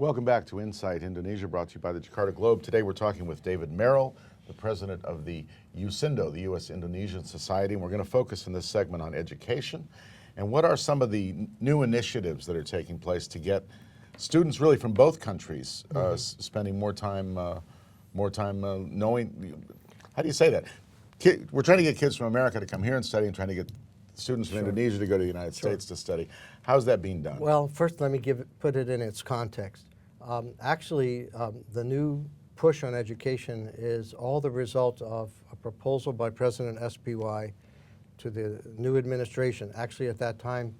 Welcome back to Insight Indonesia, brought to you by the Jakarta Globe. Today we're talking with David Merrill, the president of the US-Indo, the US-Indonesian Society, and we're going to focus in this segment on education and what are some of the new initiatives that are taking place to get students really from both countries spending more time knowing, how do you say that? We're trying to get kids from America to come here and study and trying to get students from Indonesia to go to the United States to study. How's that being done? Well, first let me put it in its context. The new push on education is all the result of a proposal by President SPY to the new administration. Actually, at that time,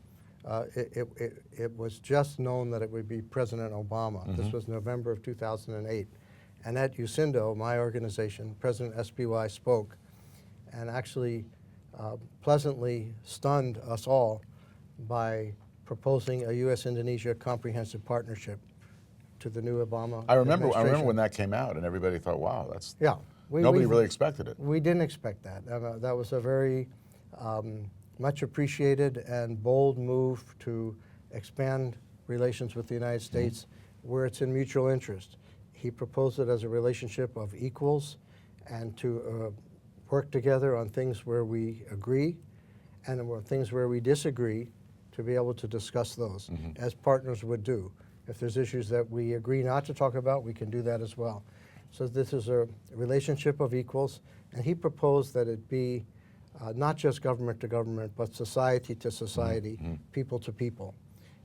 it was just known that it would be President Obama. This was November of 2008. And at US-Indo, my organization, President SPY spoke and actually pleasantly stunned us all by proposing a US-Indonesia comprehensive partnership to the new Obama administration. I remember when that came out and everybody thought, wow, that's, we nobody really expected it. We didn't expect that. That was a very much appreciated and bold move to expand relations with the United States where it's in mutual interest. He proposed it as a relationship of equals and to work together on things where we agree and things where we disagree, to be able to discuss those as partners would do. If there's issues that we agree not to talk about, we can do that as well. So this is a relationship of equals, and he proposed that it be not just government to government, but society to society, people to people.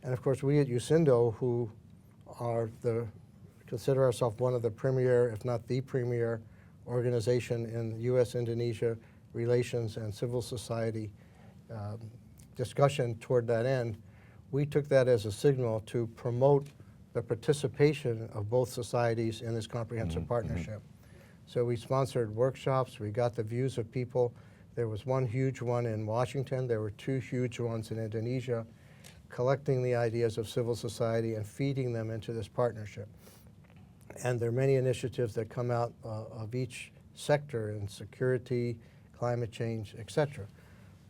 And of course, we at US-Indo, who are consider ourselves one of the premier, if not the premier, organization in US-Indonesia relations and civil society discussion toward that end, we took that as a signal to promote the participation of both societies in this comprehensive partnership. So we sponsored workshops, we got the views of people. There was one huge one in Washington, there were two huge ones in Indonesia, collecting the ideas of civil society and feeding them into this partnership. And there are many initiatives that come out of each sector in security, climate change, etc.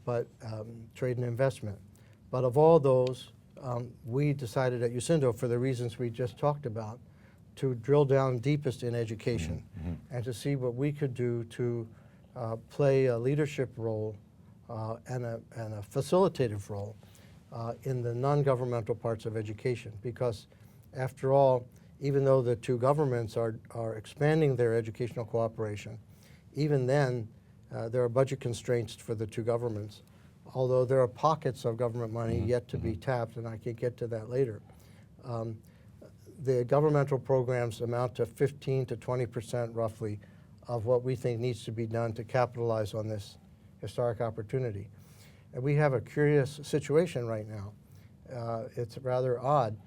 But trade and investment. But of all those, we decided at US-Indo, for the reasons we just talked about, to drill down deepest in education and to see what we could do to play a leadership role and a facilitative role in the non-governmental parts of education. Because after all, even though the two governments are expanding their educational cooperation, even then there are budget constraints for the two governments, although there are pockets of government money yet to be tapped, and I can get to that later. The governmental programs amount to 15 to 20% roughly of what we think needs to be done to capitalize on this historic opportunity. And we have a curious situation right now. It's rather odd.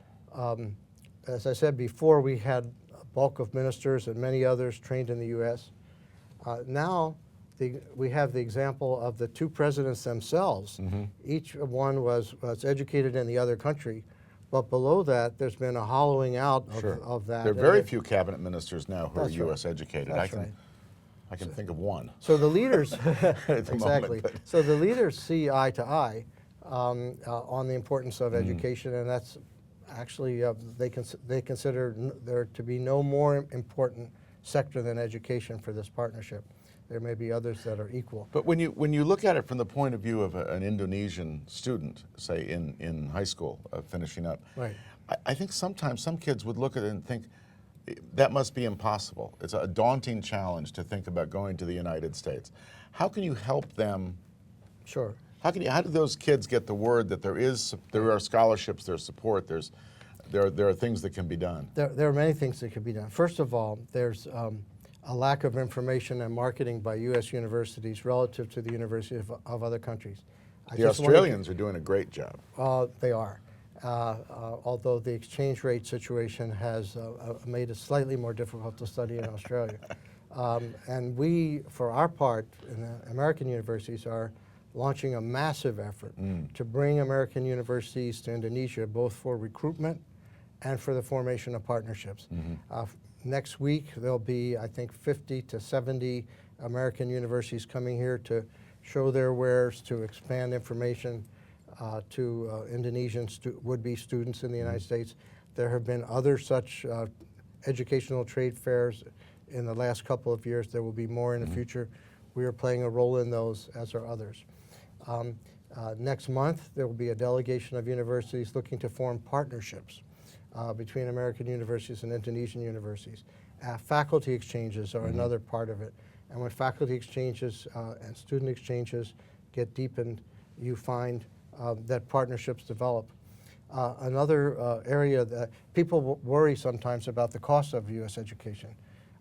As I said before, we had a bulk of ministers and many others trained in the US. Now we have the example of the two presidents themselves. Each one was educated in the other country, but below that there's been a hollowing out of that. There are very few cabinet ministers now who are US educated. I can think of one. So the leaders, exactly. So the leaders see eye to eye on the importance of education, and that's actually they consider there to be no more important sector than education for this partnership. There may be others that are equal. But when you look at it from the point of view of an Indonesian student, say in high school, finishing up, I think sometimes some kids would look at it and think, that must be impossible. It's a daunting challenge to think about going to the United States. How can you help them? Sure. How do those kids get the word that there are scholarships, there's support, there are things that can be done? There are many things that can be done. First of all, there's a lack of information and marketing by US universities relative to the universities of other countries. The Australians are doing a great job. They are. Although the exchange rate situation has made it slightly more difficult to study in Australia. And we, for our part, in the American universities, are launching a massive effort to bring American universities to Indonesia, both for recruitment and for the formation of partnerships. Next week, there'll be, I think, 50 to 70 American universities coming here to show their wares, to expand information to Indonesian would-be students in the United States. There have been other such educational trade fairs in the last couple of years. There will be more in the future. We are playing a role in those, as are others. Next month, there will be a delegation of universities looking to form partnerships between American universities and Indonesian universities. Faculty exchanges are another part of it. And when faculty exchanges and student exchanges get deepened, you find that partnerships develop. Another area that people worry sometimes about the cost of U.S. education,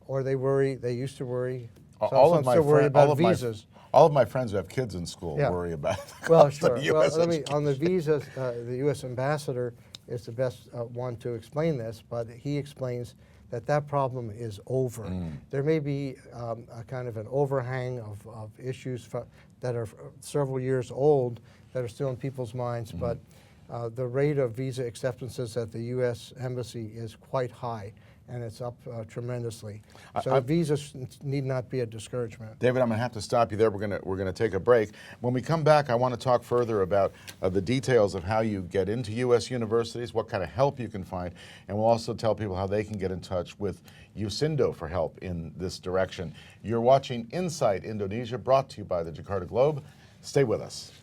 or they used to worry, some still worry about visas. All of my friends who have kids in school Yeah. worry about the Well, cost sure. of U.S. Well, education. on the visas, the U.S. ambassador is the best one to explain this, but he explains that that problem is over. There may be a kind of an overhang of issues that are several years old that are still in people's minds, but the rate of visa acceptances at the U.S. Embassy is quite high, and it's up tremendously. So visas need not be a discouragement. David, I'm going to have to stop you there. We're going to take a break. When we come back, I want to talk further about the details of how you get into U.S. universities, what kind of help you can find, and we'll also tell people how they can get in touch with US-Indo for help in this direction. You're watching Insight Indonesia, brought to you by the Jakarta Globe. Stay with us.